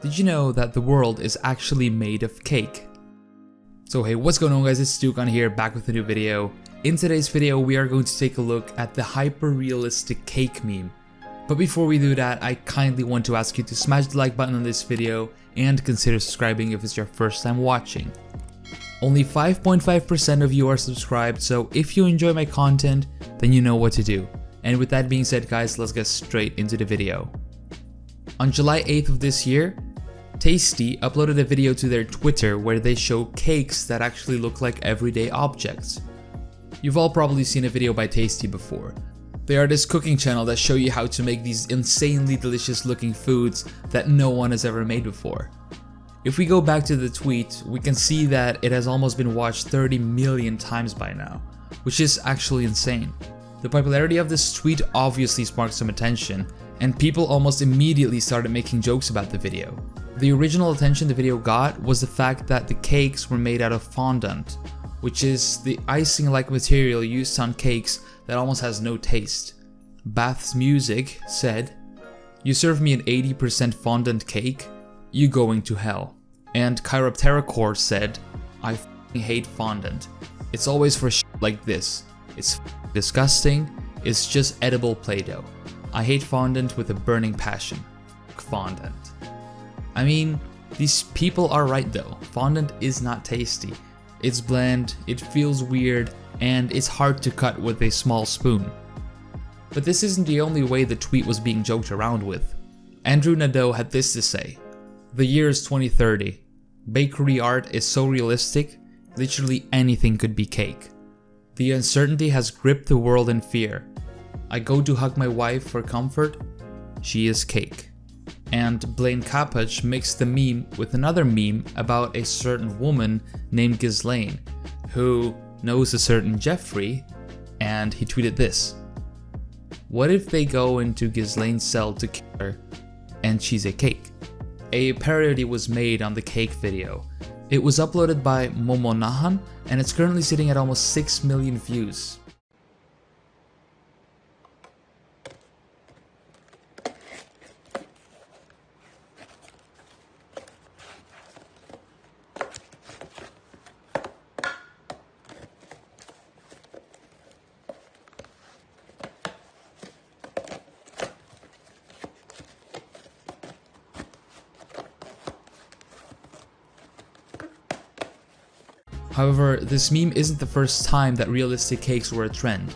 Did you know that the world is actually made of cake? So hey, what's going on guys, it's Dukan here, back with a new video. In today's video, we are going to take a look at the hyper-realistic cake meme. But before we do that, I kindly want to ask you to smash the like button on this video and consider subscribing if it's your first time watching. Only 5.5% of you are subscribed, so if you enjoy my content, then you know what to do. And with that being said guys, let's get straight into the video. On July 8th of this year, Tasty uploaded a video to their Twitter where they show cakes that actually look like everyday objects. You've all probably seen a video by Tasty before. They are this cooking channel that show you how to make these insanely delicious looking foods that no one has ever made before. If we go back to the tweet, we can see that it has almost been watched 30 million times by now, which is actually insane. The popularity of this tweet obviously sparked some attention, and people almost immediately started making jokes about the video. The original attention the video got was the fact that the cakes were made out of fondant, which is the icing-like material used on cakes that almost has no taste. Bath's Music said, "You serve me an 80% fondant cake? You going to hell." And Chiropteracore said, "I f***ing hate fondant. It's always for shit like this. It's f***ing disgusting. It's just edible Play-Doh. I hate fondant with a burning passion. Fondant." I mean, these people are right though. Fondant is not tasty. It's bland, it feels weird, and it's hard to cut with a small spoon. But this isn't the only way the tweet was being joked around with. Andrew Nadeau had this to say: "The year is 2030. Bakery art is so realistic, literally anything could be cake. The uncertainty has gripped the world in fear. I go to hug my wife for comfort. She is cake." And Blaine Capach mixed the meme with another meme about a certain woman named Ghislaine, who knows a certain Jeffrey, and he tweeted this: "What if they go into Ghislaine's cell to kill her, and she's a cake?" A parody was made on the cake video. It was uploaded by Momonahan, and it's currently sitting at almost 6 million views. However, this meme isn't the first time that realistic cakes were a trend.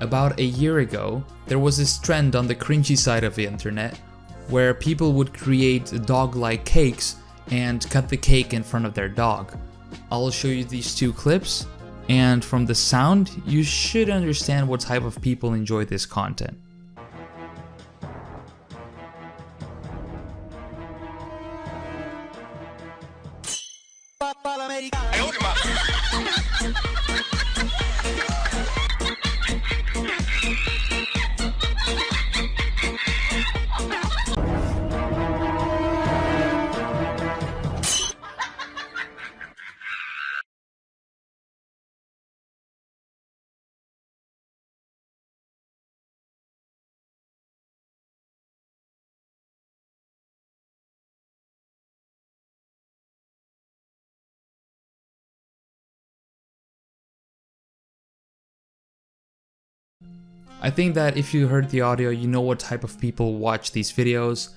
About a year ago, there was this trend on the cringy side of the internet where people would create dog-like cakes and cut the cake in front of their dog. I'll show you these two clips, and from the sound, you should understand what type of people enjoy this content. I think that if you heard the audio, you know what type of people watch these videos.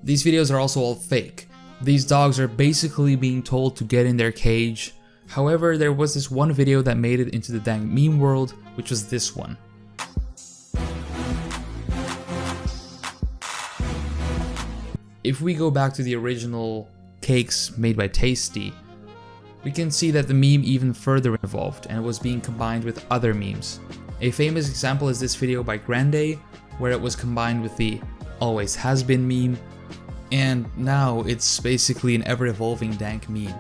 These videos are also all fake. These dogs are basically being told to get in their cage. However, there was this one video that made it into the dang meme world, which was this one. If we go back to the original cakes made by Tasty, we can see that the meme even further evolved and was being combined with other memes. A famous example is this video by Grande, where it was combined with the "always has been" meme, and now it's basically an ever-evolving dank meme.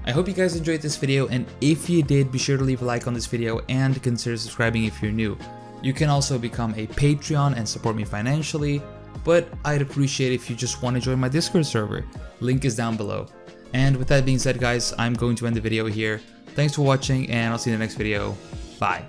I hope you guys enjoyed this video, and if you did, be sure to leave a like on this video and consider subscribing if you're new. You can also become a Patreon and support me financially, but I'd appreciate if you just want to join my Discord server. Link is down below. And with that being said guys, I'm going to end the video here. Thanks for watching, and I'll see you in the next video. Bye.